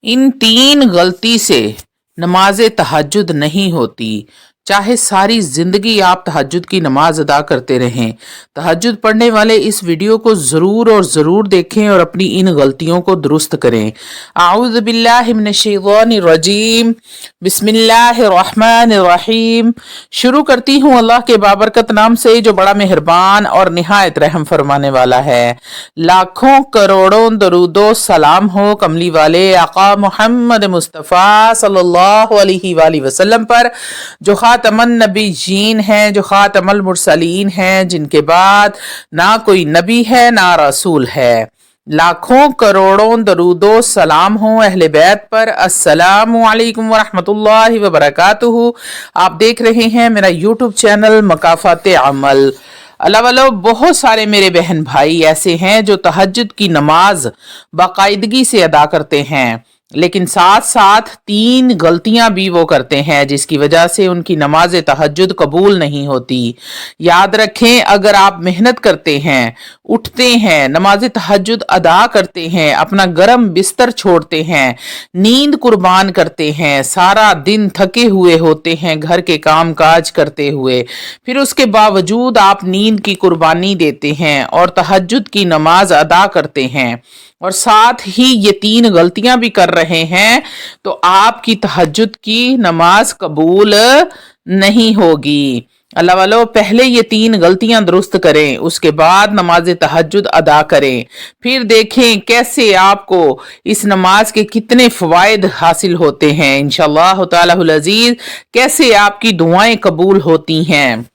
इन तीन गलती से नमाज तहज्जुद नहीं होती। चाहे सारी जिंदगी आप तहज्जुद की नमाज अदा करते रहें, तहज्जुद पढ़ने वाले इस वीडियो को ज़रूर और ज़रूर देखें और अपनी इन गलतियों को दुरुस्त करें। आऊज़ु बिल्लाहि मिनश्शैतानिर रजीम, बिस्मिल्लाहिर्रहमानिर्रहीम। शुरू करती हूँ अल्लाह के बाबरकत नाम से जो बड़ा मेहरबान और निहायत रहम फरमाने वाला है। लाखों करोड़ों दरूदो सलाम हो कमली वाले आका मोहम्मद मुस्तफ़ा सल्लल्लाहु अलैहि वसल्लम पर, जो खातमन नबीयीन हैं, जो खातमुल मुरसलीन हैं, जिनके बाद ना कोई नबी है ना रसूल है। लाखों करोड़ों दरूदो सलाम हो अहले बैत पर। अस्सलामु अलैकुम वरहमतुल्लाहि वबरकातुहू। आप देख रहे हैं मेरा यूट्यूब चैनल मकाफाते अमल। अल्लाह वालों, बहुत सारे मेरे बहन भाई ऐसे हैं जो तहज्जुद की नमाज बाकायदगी से अदा करते हैं, लेकिन साथ साथ तीन गलतियां भी वो करते हैं जिसकी वजह से उनकी नमाज तहज्जुद कबूल नहीं होती। याद रखें, अगर आप मेहनत करते हैं, उठते हैं, नमाज तहज्जुद अदा करते हैं, अपना गरम बिस्तर छोड़ते हैं, नींद कुर्बान करते हैं, सारा दिन थके हुए होते हैं घर के काम काज करते हुए, फिर उसके बावजूद आप नींद की कुर्बानी देते हैं और तहज्जुद की नमाज अदा करते हैं और साथ ही ये तीन गलतियां भी कर रहे हैं, तो आपकी तहज्जुद की नमाज कबूल नहीं होगी। अल्लाह वालों, पहले ये तीन गलतियां दुरुस्त करें, उसके बाद नमाज तहज्जुद अदा करें, फिर देखें कैसे आपको इस नमाज के कितने फवायद हासिल होते हैं इंशाअल्लाह ताला अजीज, कैसे आपकी दुआएं कबूल होती हैं।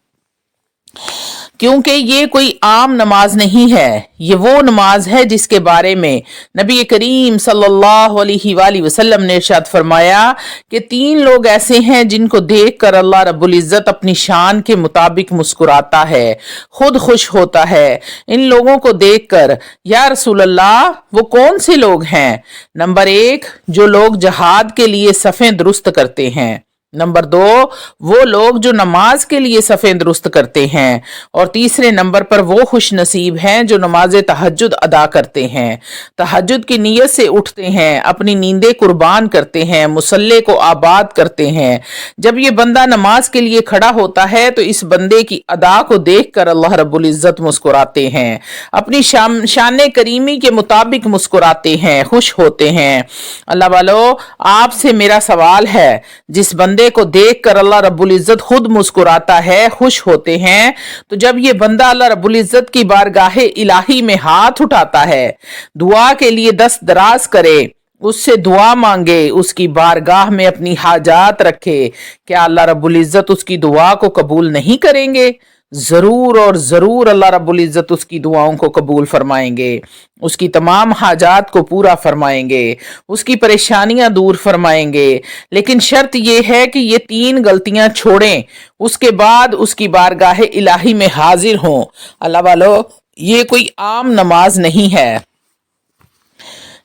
क्योंकि ये कोई आम नमाज नहीं है, ये वो नमाज है जिसके बारे में नबी करीम सल्लल्लाहु अलैहि वसल्लम ने इरशाद फरमाया कि तीन लोग ऐसे हैं जिनको देखकर अल्लाह रब्बुल इज्जत अपनी शान के मुताबिक मुस्कुराता है, खुद खुश होता है। इन लोगों को देखकर या रसूल अल्लाह, वो कौन से लोग हैं? नंबर एक, जो लोग जहाद के लिए सफ़ें दुरुस्त करते हैं। नंबर दो, वो लोग जो नमाज के लिए सफ़ें दुरुस्त करते हैं। और तीसरे नंबर पर वो खुश नसीब हैं जो नमाज तहज्जुद अदा करते हैं, तहज्जुद की नीयत से उठते हैं, अपनी नींदें कुर्बान करते हैं, मुसल्ले को आबाद करते हैं। जब ये बंदा नमाज के लिए खड़ा होता है तो इस बंदे की अदा को देख कर अल्लाह रब्बुल इज्जत मुस्कुराते हैं, अपनी शान करीमी के मुताबिक मुस्कुराते हैं, खुश होते हैं। अल्लाह वालों, आपसे मेरा सवाल है, जिस बंदे को देखकर अल्लाह रब्बुल इज्जत खुद मुस्कुराता है, खुश होते हैं, तो जब ये बंदा अल्लाह रब्बुल इज्जत की बारगाहे इलाही में हाथ उठाता है, दुआ के लिए दस्त दराज करे, उससे दुआ मांगे, उसकी बारगाह में अपनी हाजात रखे, क्या अल्लाह रब्बुल इज्जत उसकी दुआ को कबूल नहीं करेंगे? जरूर और जरूर अल्लाह रब्बुल इज्जत उसकी दुआओं को कबूल फरमाएंगे, उसकी तमाम हाजात को पूरा फरमाएंगे, उसकी परेशानियां दूर फरमाएंगे। लेकिन शर्त यह है कि ये तीन गलतियां छोड़ें, उसके बाद उसकी बारगाह इलाही में हाजिर हों। अल्लाह वालों, ये कोई आम नमाज नहीं है।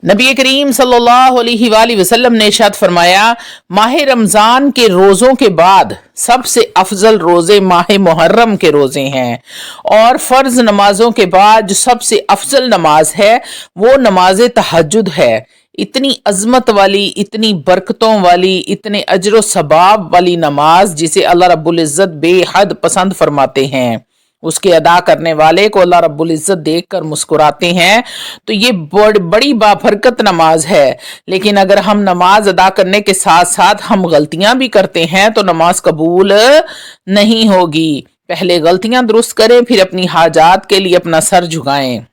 नबी करीम सल्लल्लाहु अलैहि वसल्लम ने इरशाद फरमाया, माह रमज़ान के रोज़ों के बाद सबसे अफजल रोज़े माह मुहर्रम के रोज़े हैं, और फ़र्ज नमाजों के बाद जो सबसे अफजल नमाज है वो नमाज तहज्जुद है। इतनी अजमत वाली, इतनी बरकतों वाली, इतने अजर सबाब वाली नमाज जिसे अल्लाह रब्बुल इज़्ज़त बेहद पसंद फरमाते हैं, उसके अदा करने वाले को अल्लाह रब्बुल इज्जत देखकर मुस्कुराते हैं। तो ये बड़ी बाबरकत नमाज है। लेकिन अगर हम नमाज अदा करने के साथ साथ हम गलतियां भी करते हैं तो नमाज कबूल नहीं होगी। पहले गलतियां दुरुस्त करें, फिर अपनी हाजात के लिए अपना सर झुकाएं,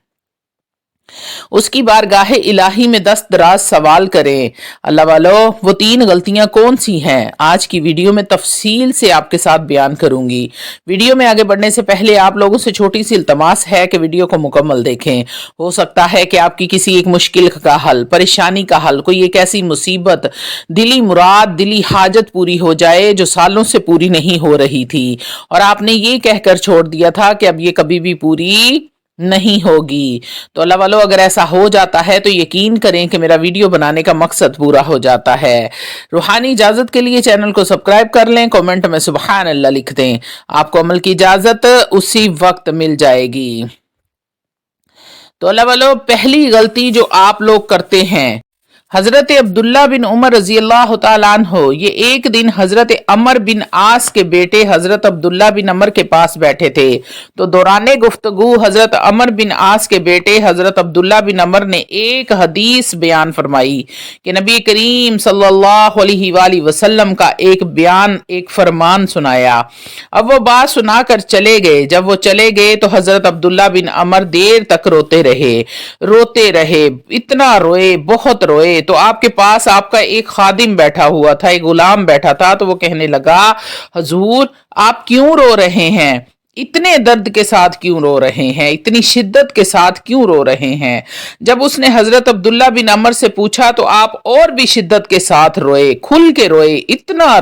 उसकी बारगाह इलाही में दस्त दराज सवाल करें। अल्लाह वालों, वो तीन गलतियां कौन सी हैं, आज की वीडियो में तफसील से आपके साथ बयान करूंगी। वीडियो में आगे बढ़ने से पहले आप लोगों से छोटी सी इल्तमास है कि वीडियो को मुकम्मल देखें। हो सकता है कि आपकी किसी एक मुश्किल का हल, परेशानी का हल, कोई एक ऐसी मुसीबत, दिली मुराद, दिली हाजत पूरी हो जाए जो सालों से पूरी नहीं हो रही थी और आपने ये कहकर छोड़ दिया था कि अब ये कभी भी पूरी नहीं होगी। तो अल्लाह वालों, अगर ऐसा हो जाता है तो यकीन करें कि मेरा वीडियो बनाने का मकसद पूरा हो जाता है। रूहानी इजाजत के लिए चैनल को सब्सक्राइब कर लें, कमेंट में सुबहान अल्लाह लिख दें, आपको अमल की इजाजत उसी वक्त मिल जाएगी। तो अल्लाह वालों, पहली गलती जो आप लोग करते हैं हजरत अब्दुल्ला बिन उमर रजी अल्लाह तआला अन्हो ये एक दिन हजरत अमर बिन आस के बेटे हजरत अब्दुल्ला बिन अमर के पास बैठे थे। तो दौराने गुफ्तगू हजरत अमर बिन आस के बेटे हजरत अब्दुल्ला बिन अमर ने एक हदीस बयान फरमाई कि नबी करीम सल्लल्लाहु अलैहि वसल्लम का एक बयान, एक फरमान सुनाया। अब वो बात सुनाकर चले गए। जब वो चले गए तो हजरत अब्दुल्ला बिन अमर देर तक रोते रहे, इतना रोए, बहुत रोए। तो आपके पास आपका एक खादिम बैठा हुआ था, एक गुलाम बैठा था। तो वो कहने लगा, हुजूर आप क्यों रो रहे हैं? इतने दर्द के साथ क्यों रो रहे हैं? इतनी शिद्दत के साथ क्यों रो रहे हैं? जब उसने हजरत अब्दुल्ला बिन अमर से पूछा तो आप और भी शिद्दत के साथ रोए, खुल के रोए, इतना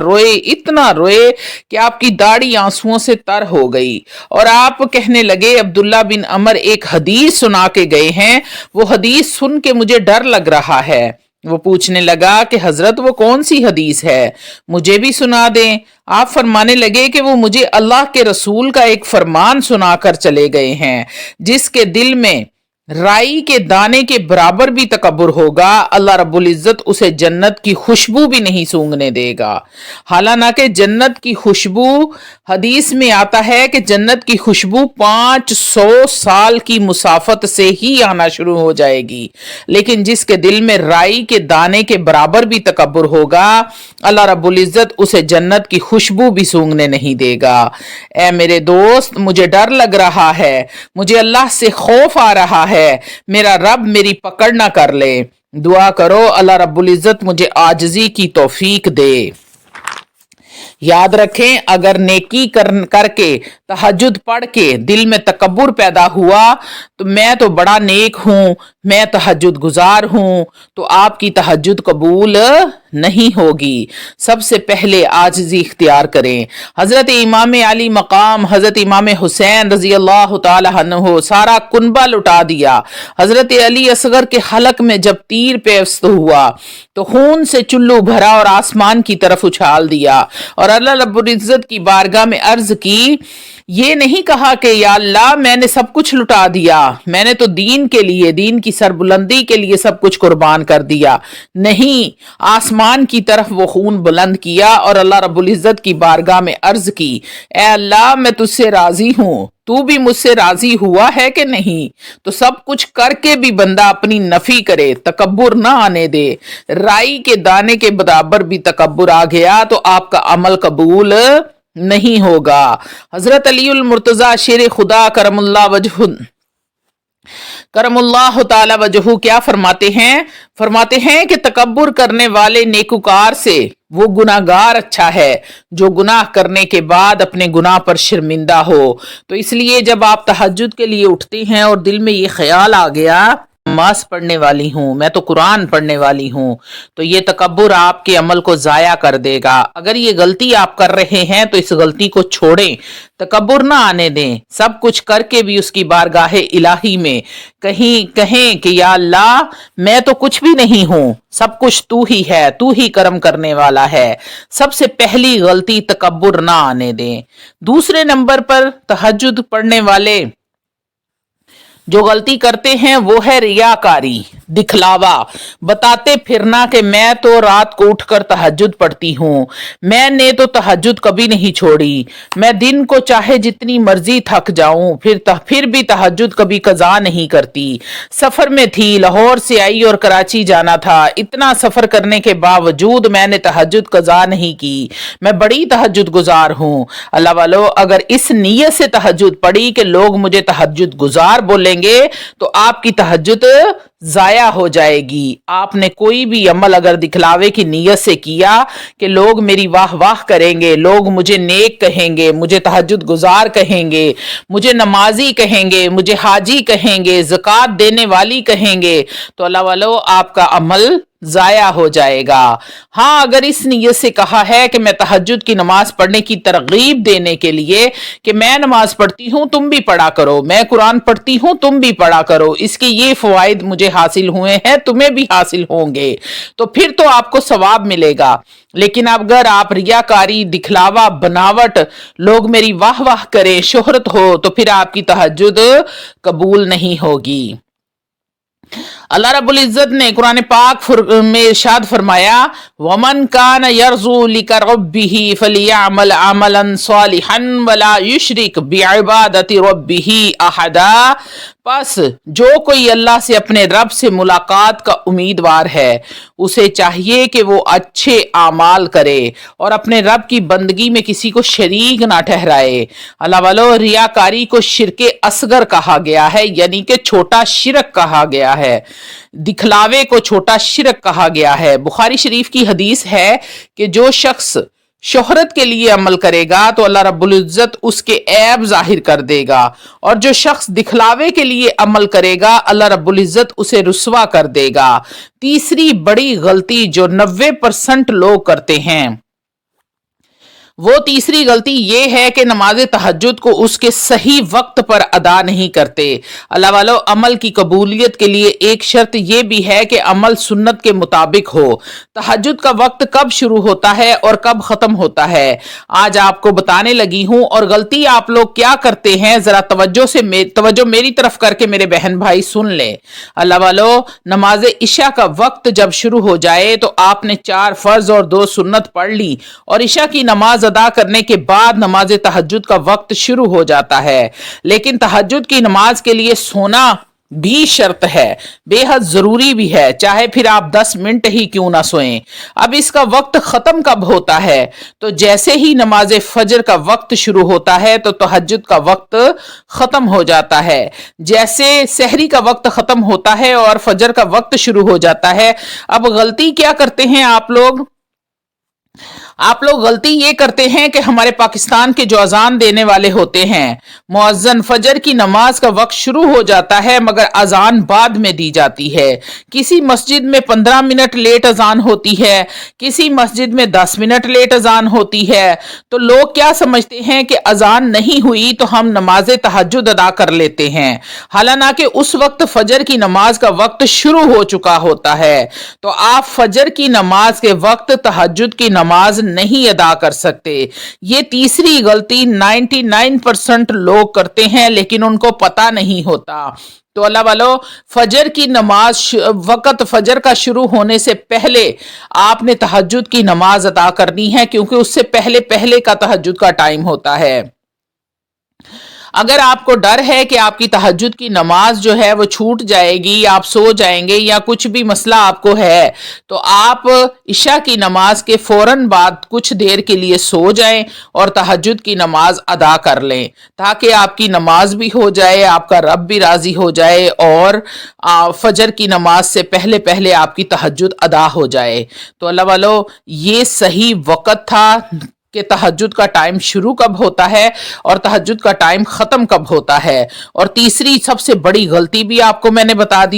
रोए कि आपकी दाढ़ी आंसुओं से तर हो गई। और आप कहने लगे, अब्दुल्ला बिन अमर एक हदीस सुना के गए हैं, वो हदीस सुन के मुझे डर लग रहा है। वो पूछने लगा कि हजरत वो कौन सी हदीस है, मुझे भी सुना दें। आप फरमाने लगे कि वो मुझे अल्लाह के रसूल का एक फरमान सुनाकर चले गए हैं, जिसके दिल में राई के दाने के बराबर भी तकब्बुर होगा, अल्लाह रब्बुल इज्जत उसे जन्नत की खुशबू भी नहीं सूंघने देगा। हालांकि जन्नत की खुशबू, हदीस में आता है कि जन्नत की खुशबू 500 साल की मुसाफत से ही आना शुरू हो जाएगी, लेकिन जिसके दिल में राई के दाने के बराबर भी तकब्बुर होगा, अल्लाह रब्बुल इज्जत उसे जन्नत की खुशबू भी सूंघने नहीं देगा। ऐ मेरे दोस्त, मुझे डर लग रहा है, मुझे अल्लाह से खौफ आ रहा है, मेरा रब मेरी पकड़ ना कर ले। दुआ करो अल्लाह रब्बुल इज्जत मुझे आजिज़ी की तौफीक दे। याद रखें, अगर नेकी करके तहज्जुद पढ़ के दिल में तकब्बुर पैदा हुआ तो मैं तो बड़ा नेक हूं, मैं तहज्जुद गुजार हूं, तो आपकी तहज्जुद कबूल नहीं होगी। सबसे पहले आजिज़ी इख्तियार करें। हजरत इमाम अली मकाम हजरत इमाम हुसैन रजी अल्लाह तआला अन्हु सारा कुनबा लुटा दिया। हजरत अली असगर के हलक में जब तीर पेवस्त हुआ तो खून से चुल्लू भरा और आसमान की तरफ उछाल दिया और अल्लाह रब्बुल इज्जत की बारगाह में अर्ज की, ये नहीं कहा कि या अल्लाह मैंने सब कुछ लुटा दिया, मैंने तो दीन के लिए, दीन की सरबुलंदी के लिए सब कुछ कुर्बान कर दिया। नहीं, आसमान की तरफ वो खून बुलंद किया और अल्लाह रब्बुल इज्जत की बारगाह में अर्ज की, ए अल्लाह मैं तुझसे राजी हूं, तू भी मुझसे राजी हुआ है कि नहीं? तो सब कुछ करके भी बंदा अपनी नफी करे, तकब्बुर ना आने दे। राई के दाने के बराबर भी तकब्बुर आ गया तो आपका अमल कबूल नहीं होगा। हजरत अलीउल मुर्तजा शेर खुदा करमुल्लाह ताला वजहू क्या फरमाते हैं कि तकब्बुर करने वाले नेकुकार से वो गुनाहगार अच्छा है जो गुनाह करने के बाद अपने गुनाह पर शर्मिंदा हो। तो इसलिए जब आप तहज्जुद के लिए उठते हैं और दिल में ये ख्याल आ गया, नमाज पढ़ने वाली हूँ, मैं तो कुरान पढ़ने वाली हूँ, तो ये तकब्बुर आपके अमल को जाया कर देगा। अगर ये गलती आप कर रहे हैं तो इस गलती को छोड़ें, तकब्बुर ना आने दें। सब कुछ करके भी उसकी बारगाहे इलाही में कहें कि या अल्लाह मैं तो कुछ भी नहीं हूँ, सब कुछ तू ही है, तू ही कर्म करने वाला है। सबसे पहली गलती तकब्बुर ना आने दें। दूसरे नंबर पर तहज्जुद पढ़ने वाले जो गलती करते हैं वो है रियाकारी, दिखलावा, बताते फिरना कि मैं तो रात को उठकर तहज्जुद पढ़ती हूँ, मैंने तो तहज्जुद कभी नहीं छोड़ी, मैं दिन को चाहे जितनी मर्जी थक जाऊं फिर भी तहज्जुद कभी कज़ा नहीं करती। सफर में थी, लाहौर से आई और कराची जाना था, इतना सफर करने के बावजूद मैंने तहज्जुद कज़ा नहीं की, मैं बड़ी तहज्जुद गुजार हूँ। अल्लाह वालो, अगर इस नीयत से तहज्जुद पढ़ी कि लोग मुझे तहज्जुद गुजार बोलेंगे तो आपकी तहज्जुद जाया हो जाएगी। आपने कोई भी अमल अगर दिखलावे की नीयत से किया कि लोग मेरी वाह वाह करेंगे, लोग मुझे नेक कहेंगे, मुझे तहज्जुद गुजार कहेंगे, मुझे नमाजी कहेंगे, मुझे हाजी कहेंगे, ज़कात देने वाली कहेंगे, तो अल्लाह वालो आपका अमल जाया हो जाएगा। हाँ, अगर इस नीयत से कहा है कि मैं तहज्जुद की नमाज पढ़ने की तरगीब देने के लिए कि मैं नमाज पढ़ती हूँ तुम भी पढ़ा करो, मैं कुरान पढ़ती हूँ तुम भी पढ़ा करो, इसके ये फवाइद मुझे हासिल हुए हैं तुम्हें भी हासिल होंगे, तो फिर तो आपको सवाब मिलेगा। लेकिन अगर आप रियाकारी, दिखलावा, बनावट, लोग मेरी वाह वाह करें, शोहरत हो, तो फिर आपकी तहज्जुद कबूल नहीं होगी। अल्लाह रब्बुल इज्जत ने कुरान पाक में इरशाद फरमाया, वमन कान यरजू लिका रब्बिही फलियअमल अमलन सालिहन वला युशरिक बिइबादति रब्बिही अहदा। बस जो कोई अल्लाह से अपने रब से मुलाकात का उम्मीदवार है उसे चाहिए कि वो अच्छे आमाल करे और अपने रब की बंदगी में किसी को शरीक ना ठहराए। अल्लाह वालो, रियाकारी को शिरके असगर कहा गया है, यानी कि छोटा शिरक कहा गया है, दिखलावे को छोटा शिरक कहा गया है। बुखारी शरीफ की हदीस है कि जो शख्स शोहरत के लिए अमल करेगा तो अल्लाह रब्बुल इज्जत उसके ऐब जाहिर कर देगा, और जो शख्स दिखलावे के लिए अमल करेगा अल्लाह रब्बुल इज्जत उसे रुसवा कर देगा। तीसरी बड़ी गलती जो 90% लोग करते हैं, वो तीसरी गलती ये है कि नमाज तहज्जुद को उसके सही वक्त पर अदा नहीं करते। अल्लाह वालो, अमल की कबूलियत के लिए एक शर्त ये भी है कि अमल सुन्नत के मुताबिक हो। तहज्जुद का वक्त कब शुरू होता है और कब खत्म होता है आज आपको बताने लगी हूँ। और गलती आप लोग क्या करते हैं, जरा तवज्जो मेरी तरफ करके मेरे बहन भाई सुन ले। अल्लाह वालो, नमाज इशा का वक्त जब शुरू हो जाए तो आपने 4 फर्ज और 2 सुन्नत पढ़ ली और इशा की नमाज अदा करने के बाद नमाज तहज्जुद का वक्त शुरू हो जाता है। लेकिन तहज्जुद की नमाज के लिए सोना भी शर्त है, बेहद जरूरी भी है, चाहे फिर आप 10 मिनट ही क्यों ना सोएं। अब इसका वक्त खत्म कब होता है, तो जैसे ही नमाज फजर का वक्त शुरू होता है तो तहज्जुद का वक्त खत्म हो जाता है। जैसे सहरी का वक्त खत्म होता है और फजर का वक्त शुरू हो जाता है। अब गलती क्या करते हैं आप लोग गलती ये करते हैं कि हमारे पाकिस्तान के जो अजान देने वाले होते हैं, मुअज्जिन फजर की नमाज का वक्त शुरू हो जाता है मगर अजान बाद में दी जाती है। किसी मस्जिद में 15 मिनट लेट अजान होती है, किसी मस्जिद में 10 मिनट लेट अजान होती है। तो लोग क्या समझते हैं कि अजान नहीं हुई तो हम नमाज तहज्जुद अदा कर लेते हैं, हालांकि उस वक्त फजर की नमाज का वक्त शुरू हो चुका होता है। तो आप फजर की नमाज के वक्त तहज्जुद की नमाज नहीं अदा कर सकते। ये तीसरी गलती 99% लोग करते हैं लेकिन उनको पता नहीं होता। तो अल्लाह वालो, फजर की नमाज वक्त फजर का शुरू होने से पहले आपने तहज्जुद की नमाज अदा करनी है, क्योंकि उससे पहले का तहज्जुद का टाइम होता है। अगर आपको डर है कि आपकी तहज्जुद की नमाज जो है वो छूट जाएगी, आप सो जाएंगे या कुछ भी मसला आपको है, तो आप इशा की नमाज के फौरन बाद कुछ देर के लिए सो जाएं और तहज्जुद की नमाज अदा कर लें, ताकि आपकी नमाज भी हो जाए, आपका रब भी राजी हो जाए और फजर की नमाज से पहले आपकी तहज्जुद अदा हो जाए। तो अल्लाह वालो, ये सही वक्त था कि तहज्जुद का टाइम शुरू कब होता है और तहज्जुद का टाइम खत्म कब होता है। और तीसरी सबसे बड़ी गलती भी आपको मैंने बता दी।